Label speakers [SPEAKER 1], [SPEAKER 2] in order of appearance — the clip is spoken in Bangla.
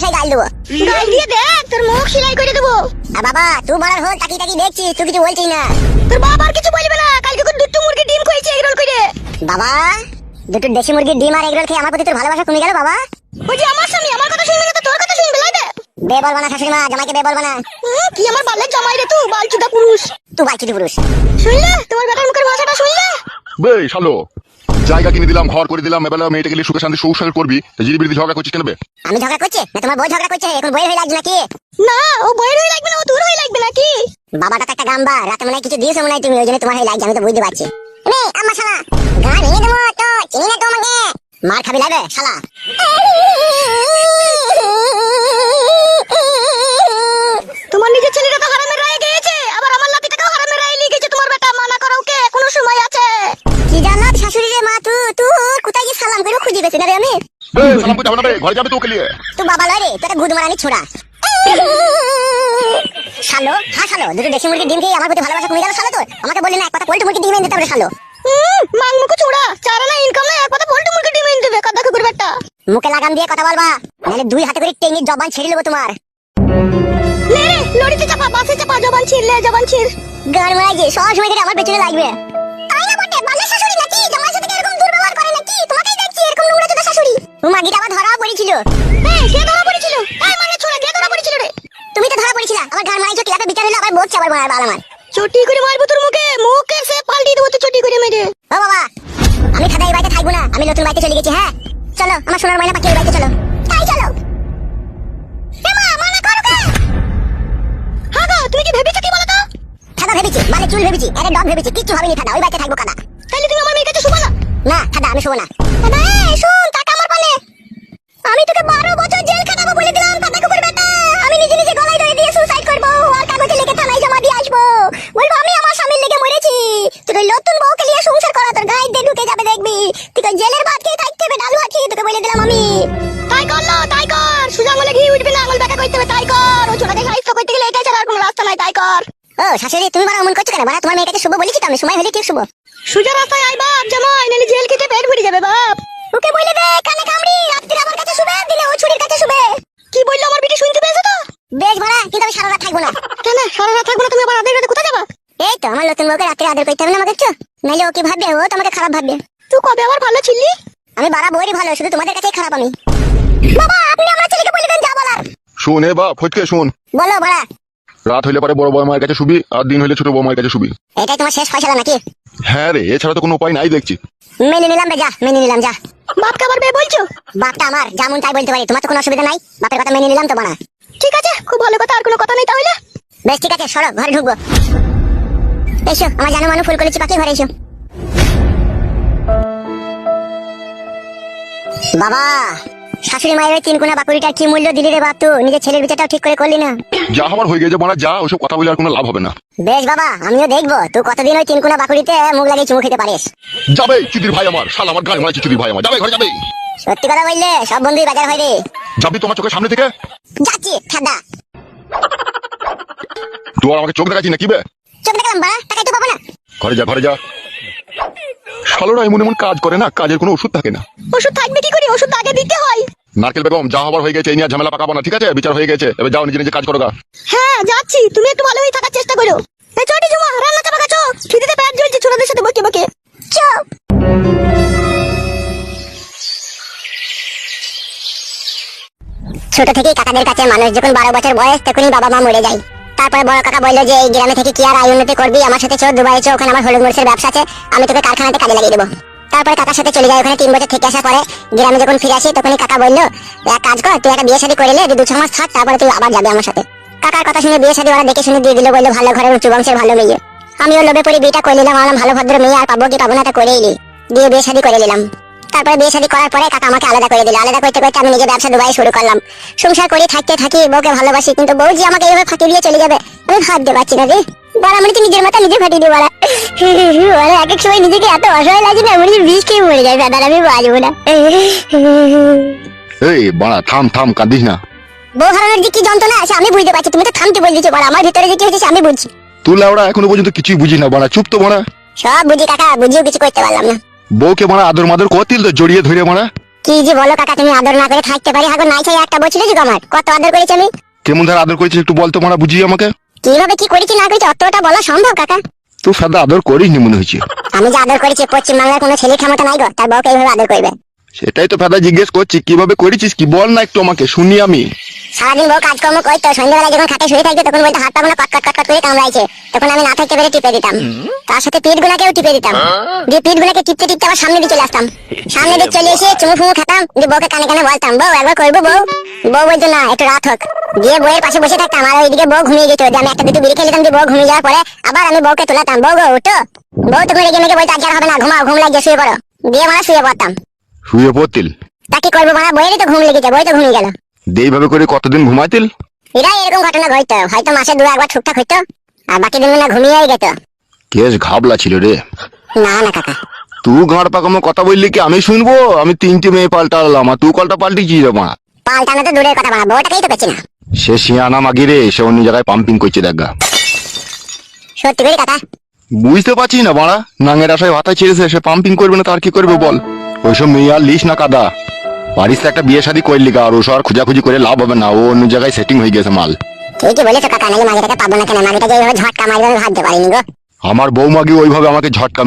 [SPEAKER 1] ভাষায় গাল দেবো।
[SPEAKER 2] গাল দিয়ে দেখ, তোর মুখ সেলাই করে দেবো।
[SPEAKER 1] আর বাবা তুই বলার হল তাকি তাকি দেখছি, তুই কিছু বলছিস না।
[SPEAKER 2] তোর বাবা আর কিছু বলবে না, কালকে কোন দুটো মুরগি ডিম খাইছে এগরোল করে।
[SPEAKER 1] বাবা দুটো দেশি মুরগির ডিম আর এগরোল খেয়ে আমার প্রতি তোর ভালোবাসা কমে গেল বাবা।
[SPEAKER 2] ওই যে আমার স্বামী আমার কথা শুনবে না তো তোর কথা শুনবে লাইবে।
[SPEAKER 1] বে বলবা না শাশুড়ি মা, জামাইকে বে বলবা না।
[SPEAKER 2] কি আমার বালের জামাই রে তুই, বালচুদা পুরুষ।
[SPEAKER 1] তুই বালচুদি পুরুষ।
[SPEAKER 2] শুনলে তোমার বেটার মুখের ভাষাটা শুনলে?
[SPEAKER 3] বে শালো, জায়গা কিনে দিলাম, ঘর করে দিলাম, এবেলা মেয়েটাকে নিয়ে সুখে শান্তি সংসার করবি, জিডি বিড়ি ঝগড়া করছিস কেন বে?
[SPEAKER 1] আমি ঝগড়া করছি না তোমার বউ ঝগড়া করছে? এখন বইয়ের হয়ে লাগছে নাকি?
[SPEAKER 2] না ও বইয়ের হয়ে লাগবে না, ও তোর হয়ে লাগবে নাকি?
[SPEAKER 1] বাবাটা তো একটা গাম্বা, রাতে মনে হয় কিছু দিয়েছো মনে হয় তুমি, ওই জন্য তোমার হয়ে লাগছে, আমি তো বুঝতে পারছি। আমার শালা গান ভেঙে দেবো তো, চিনি না তোমাকে। মার খাবি লাগবে শালা।
[SPEAKER 2] তোমার নিজের ছেলেটা তো হারামের রায়ে গিয়েছে, আবার আমার লাতিটাকেও হারামের রায়ে নিয়ে গেছে তোমার বেটা। মানা করো ওকে, কোনো সময় আছে।
[SPEAKER 1] কি জানো শাশুড়ি রে মা, তুই কোথায় গিয়ে সালাম করে খুঁজে পেয়েছি না রে আমি।
[SPEAKER 3] বে সালাম করতে হবে না বে, ঘরে যাবে তো ওকে নিয়ে।
[SPEAKER 1] তুই বাবা লয় রে, তোর গুদ মারানি ছোড়া। শালো হ্যাঁ শালো, দুটো দেশি মুরগির ডিম খেয়ে আমার প্রতি ভালোবাসা কমে গেল শালো তোর। আমাকে বললি না এক কথা পোল্ট্রি মুরগি ডিম এনে দিতে হবে শালো।
[SPEAKER 2] মাংমুকু চোড়া, চার আনা ইনকাম না, এক কথা পোল্ট্রি মুরগি ডিম এনে দেবে কথা কুকুর বেটা।
[SPEAKER 1] মুখে লাগাম দিয়ে কথা বলবা, নাহলে দুই হাতে করে টেঙ্গির জবান ছেড়ে নেবো তোমার।
[SPEAKER 2] নে রে লড়িতে চাপা, বাসে চাপা, জবান ছিড়লে জবান ছিড়।
[SPEAKER 1] গান মারা যে সব সময় ধরে আমার পেছনে লাগবে। তাই না বটে, বালের শাশুড়ি নাকি জামাইয়ের সাথে এরকম দুর্ব্যবহার করে নাকি? তোমাকেই দেখছি এরকম নোংরা চোদা শাশুড়ি। মাগিটা আবার ধরাও পড়েছিল।
[SPEAKER 2] এই কে ধরা পড়েছিল? এই মানে ছোড়া কে ধরা পড়েছিল রে?
[SPEAKER 1] তুমি তো ধরা পড়েছিলা, আমার গান মারাইছো, ক্লাবে বিচার হলো আবার বকছে আবার মার বাল আমার।
[SPEAKER 2] চটি করে মারবো তোর মুখে, মুখে সে পাল্টি দেবো তো চটি করে মেরে।
[SPEAKER 1] ও বাবা আমি খাদা এই বাড়িতে থাকবো না, আমি নতুন বাড়িতে চলে গেছি। হ্যাঁ চলো আমার সোনার ময়না পাখি এই বাড়িতে চলো। তাই চলো। এমা মানা করো কে?
[SPEAKER 2] হ্যাঁ গো, তুমি কি ভেবেছো কি বলো তো?
[SPEAKER 1] খাদা ভেবেছি, মানে চুল ভেবেছি, আরে ডগ ভেবেছি, কিচ্ছু ভাবিনি খাদা, ওই বাড়িতে থাকবো খাদা।
[SPEAKER 2] তাহলে তুমি আমার মেয়ের কাছে শুবা না?
[SPEAKER 1] না খাদা আমি শোবো না। দাদা এই শোন, টাকা আমার পালে। আমি তোকে 12 বছর জেল খাটাবো বলে দিলাম কাদা কুকুর বেটা। আমি নিজে নিজে গলায় দড়ি দিয়ে সুসাইড করবো আর কাগজে লিখে থানায় জমা দিয়ে আসবো, বলবো আমি আমার স্বামীর লেগে মরেছি। তুই ওই নতুন বউকে নিয়ে সংসার করা তোর গায়ে দিয়ে ঢুকে যাবে দেখবি। তুই ওই জেলের ভাত খেয়ে থাকতে হবে, ডাল ভাত খেয়ে, তোকে বলে দিলাম আমি।
[SPEAKER 2] তাই করলো, তাই কর। সুজা আঙুলে ঘি উঠবে না, আঙুল ব্যাকা করতে হবে, তাই কর। ও ছোটাকে সাহিত্য করতে গেলে এটাই ছাড়া আর কোনো রাস্তা নাই, তাই কর।
[SPEAKER 1] ও শাশুড়ি তুমি বড় অমন করছো কেন? বড় তোমার মেয়ের কাছে শুভ বলেছি তো আমি, সময় হলে ঠিক শুভ।
[SPEAKER 2] সুজা রাস্তায় আই বাপ জামাই, নাহলে জেল খেতে পেট ভরে যাবে বাপ।
[SPEAKER 1] ওকে বলে দে কানে কামড়ি রাত্রি আমার কাছে শুবে, দিলে ও ছুরির কাছে শুবে।
[SPEAKER 2] কি বললো আমার বিটি শুনতে পেয়েছো তো?
[SPEAKER 1] বেশ বড়া, কিন্তু আমি সারা রাত থাকবো না।
[SPEAKER 2] কেন সারা রাত থাকবো না? তুমি আবার আধের রাতে কোথায় যাবা?
[SPEAKER 1] এই তো আমার নতুন বউকে রাত্রে আদর করতে হবে না আমাকে একটু, নাহলে ও কি ভাববে, ও তোমাকে খারাপ ভাববে।
[SPEAKER 2] তুই কবে আবার ভালো ছিলি?
[SPEAKER 1] আমি বাড়া বইরই ভালো, শুধু তোমাদের কাছেই খারাপ আমি। বাবা আপনি আমার ছেলেকে বলে দেন যা বলার।
[SPEAKER 3] শোন এ বাপ ফটকে শোন,
[SPEAKER 1] বলো বাড়া।
[SPEAKER 3] রাত হইলে পরে বড় বড় মায়ের কাছে শুবি, আর দিন হইলে ছোট বড় মায়ের কাছে শুবি।
[SPEAKER 1] এটাই তোমার শেষ ফয়সালা নাকি?
[SPEAKER 3] হ্যাঁ রে, এছাড়া তো কোনো উপায় নাই দেখছি।
[SPEAKER 1] মেনে নিলাম বে, যা মেনে নিলাম যা।
[SPEAKER 2] বাপকে আবার বিয়ে বলছো?
[SPEAKER 1] বাপটা আমার যেমন তাই বলতে পারি, তোমার তো কোনো অসুবিধা নাই, বাপের কথা মেনে নিলাম তো বাড়া।
[SPEAKER 2] ঠিক আছে, খুব ভালো কথা, আর কোনো কথা নেই তাহলে।
[SPEAKER 1] বেশ ঠিক আছে, সরো ঘরে ঢুকবো। এসো আমার জানো মানু ফুল করেছি পাখি, ঘরে এসো। বাবা শাশুড়ি মায়ের ওই 3 কোনা বাকুড়িটার কি মূল্য দিলি রে বাপ, তুই নিজের ছেলের বিচারটাও ঠিক করে করলি না।
[SPEAKER 3] যা হবার হয়ে গেছে মারা, যা ওসব কথা বলে আর কোনো লাভ হবে না।
[SPEAKER 1] বেশ বাবা আমিও দেখবো তুই কতদিন ওই 3 কোনা বাকুড়িতে মুখ লাগিয়ে চুমু খেতে পারিস।
[SPEAKER 3] যাবে চুদির ভাই আমার, শালা আমার গায়ে মারছে চুদির ভাই আমার, যাবে ঘরে যাবে।
[SPEAKER 1] সত্যি কথা বললে সব বন্ধুই বাজার হয় রে।
[SPEAKER 3] যাবি তোমার চোখের সামনে থেকে?
[SPEAKER 1] যাচ্ছি ঠাডা।
[SPEAKER 3] তুই আর আমাকে চোখ দেখাচ্ছি না কি বে?
[SPEAKER 1] চোখ দেখালাম বাড়া, টাকা তো পাবো না।
[SPEAKER 3] ঘরে যা ঘরে যা। শালোরা এমন এমন কাজ করে না, কাজের কোনো ওষুধ থাকে না।
[SPEAKER 2] ওষুধ থাকবে কি করে? ওষুধ আগে দিতে হয়।
[SPEAKER 3] নারকেল বেগম যা হবার হয়ে গেছে, এই নিয়ে ঝামেলা পাকাবো না, ঠিক আছে? বিচার হয়ে গেছে, এবার যাও নিজে নিজে কাজ করো গা।
[SPEAKER 2] হ্যাঁ যাচ্ছি, তুমি একটু ভালো হয়ে থাকার চেষ্টা করো। এই চটি জমা রান্না চাপা কাছো, খিদেতে পেট জ্বলছে, ছোটদের সাথে বকে বকে।
[SPEAKER 1] চুপ। ছোট থেকেই কাকাদের কাছে মানুষ যখন 12 বছর বয়স তখনই বাবা মা মরে যায়। তারপরে বড় কাকা বললো যে এই গ্রামে থেকে কি আর আয় উন্নতি করবি, আমার সাথে চল দুবাই চল, ওখানে আমার হলুদ মরিচের ব্যবসা আছে, আমি তোকে কারখানাতে কাজে লাগিয়ে দেবো। তারপরে কাকার সাথে চলে যায় ওখানে 3 বছর থেকে আসার পরে গ্রামে যখন ফিরে আসি তখনই কাকা বললো এক কাজ কর, তুই একটা বিয়ে শাদী করে নে, 2-6 মাস থাক, তারপরে তুই আবার যাবি আমার সাথে। কাকার কথা শুনে বিয়ে শাদী ওরা দেখে শুনে দিয়ে দিল, বললো ভালো ঘরের উঁচু বংশের ভালো মেয়ে। আমিও লোভে পড়ে বিয়েটা করে নিলাম, আমার ভালো ভদ্র মেয়ে আর পাবো কি পাবো না তা করেই নি, দিয়ে বিয়ে শাদী করে নিলাম। তারপরে বিয়ে শাদী করার পরে কাকা আমাকে আলাদা করে দিল, আলাদা করতে করতে আমি নিজে ব্যবসা দুবাই শুরু করলাম। সংসার করি থাকতে থাকি, বউকে ভালোবাসি, কিন্তু বউ যে আমাকে এইভাবে ফাঁকি দিয়ে চলে যাবে আমি ভাবতে পারছি না রে। বাড়া মনে হচ্ছে নিজের মাথা নিজে ফাটিয়ে দিই বাড়া। এক এক সময় নিজেকে এত অসহায় লাগে না, মনে হচ্ছে বিষ খেয়ে মরে যায়, দাদা আমি বাঁচবো না।
[SPEAKER 3] এই বাড়া থাম থাম, কাঁদিস না।
[SPEAKER 1] বউ হারানোর যে কি যন্ত্রণা আছে আমি বুঝতে পারছি, তুমি তো থামতে বলে দিচ্ছ বাড়া, আমার ভিতরে যে কি হচ্ছে আমি বুঝছি।
[SPEAKER 3] তুই লাউড়া এখনো পর্যন্ত কিছুই বুঝিস না বাড়া, চুপ তো বাড়া।
[SPEAKER 1] সব বুঝি কাকা, বুঝিও কিছু করতে পারলাম না।
[SPEAKER 3] বউকে বাড়া আদর মাদর করতিল তো জড়িয়ে ধরে বাড়া।
[SPEAKER 1] কি যে বলো কাকা, তুমি আদর না করে থাকতে পারি হাগো নাই চাই একটা বলছিল যে আমার কত আদর করেছি আমি।
[SPEAKER 3] কেমন ধারা আদর করেছিস একটু বলতো মারা, বুঝিয়ে আমাকে।
[SPEAKER 1] কিভাবে কি করেছি না করেছি অতটা বলা সম্ভব কাকা?
[SPEAKER 3] তুই সাদা আদর করিস নি মনে হচ্ছে।
[SPEAKER 1] আমি যে আদর করেছি পশ্চিমবাংলার কোনো ছেলে ক্ষমতা নাই গো তার বউকে এইভাবে আদর করবে।
[SPEAKER 3] সেটাই তো ফেদা জিজ্ঞেস করছি, কিভাবে করেছিস কি বল না একটু আমাকে শুনি আমি।
[SPEAKER 1] সারাদিন বউ কাজকর্ম করতো, সন্ধ্যাবেলা যখন খাটে শুয়ে থাকতো তখন বলতো হাত পাগুলো কট কট কট কট করে কামড়াইছে, তখন আমি না থাকতে পেরে টিপে দিতাম। তার সাথে পিঠ গুলাকেও টিপে দিতাম, দিয়ে পিঠ গুলাকে টিপতে টিপতে আবার সামনে দিয়ে চলে আসতাম। সামনে দিয়ে চলে এসে চুমু ফুমু খেতাম, দিয়ে বউকে কানে কানে বলতাম বউ একবার করবো বউ। বউ বলতো না একটু রাত হোক, দিয়ে বউয়ের পাশে বসে থাকতাম আর ওইদিকে বউ ঘুমিয়ে যেত, দিয়ে আমি একটা দুটো বিড়ি খেয়ে নিতাম, দিয়ে বউ ঘুমিয়ে যাওয়ার পরে আবার আমি বউকে তুলাতাম, বউ গো উঠো। বউ তখন রেগে মেগে বলতো আজ আর হবে না, ঘুমাও, ঘুম লাগছে শুয়ে পড়ো, দিয়ে মারা শুয়ে পড়তাম।
[SPEAKER 3] শুয়ে পড়তিল?
[SPEAKER 1] তা কি করবো মারা, বইয়েরই তো ঘুম লেগেছে, বই তো ঘুমিয়ে গেল।
[SPEAKER 3] এইভাবে করে কতদিন ঘুমাইতিল?
[SPEAKER 1] এরা এরকম ঘটনা ঘটতো, হয়তো মাসে দু একবার ঠিকঠাক হইতো, আর বাকি দিন না ঘুমিয়েই যেত।
[SPEAKER 3] কেস ঘাবলা ছিল রে।
[SPEAKER 1] না না কাকা,
[SPEAKER 3] তুই ঘাড় পাকামো কথা বললি কি আমি শুনবো? আমি 3টে মেয়ে পাল্টালাম আর তুই কলটা পাল্টিছিস রে মা।
[SPEAKER 1] পাল্টানো তো দূরের কথা, বউটাকেই তো পেছি না।
[SPEAKER 3] সে শিয়ানা মাগি রে, সে অন্য জায়গায় পাম্পিং করছে দেখা।
[SPEAKER 1] সত্যি করে কাকা?
[SPEAKER 3] বুঝতে পারছি না বাড়া, নাঙের আশায় ভাতা ছেড়েছে, সে পাম্পিং করবে না তার কি করবে বল। ওইসব মেয়ে আর লিস না কাদা, পারিস তো একটা বিয়ে শাদী করলি গা, আর ওসব আর খোঁজাখুঁজি করে লাভ হবে না, ও অন্য জায়গায় সেটিং হয়ে গেছে মাল।
[SPEAKER 1] ঠিকই বলেছো কাকা, নাহলে মাঝেটাকে পাবো না কেন, মাঝেটা যে এইভাবে ঝটকা মারবে আমি ভাবতে পারিনি গো।
[SPEAKER 3] আমার বউ মাগি ওইভাবে আমাকে ঝটকা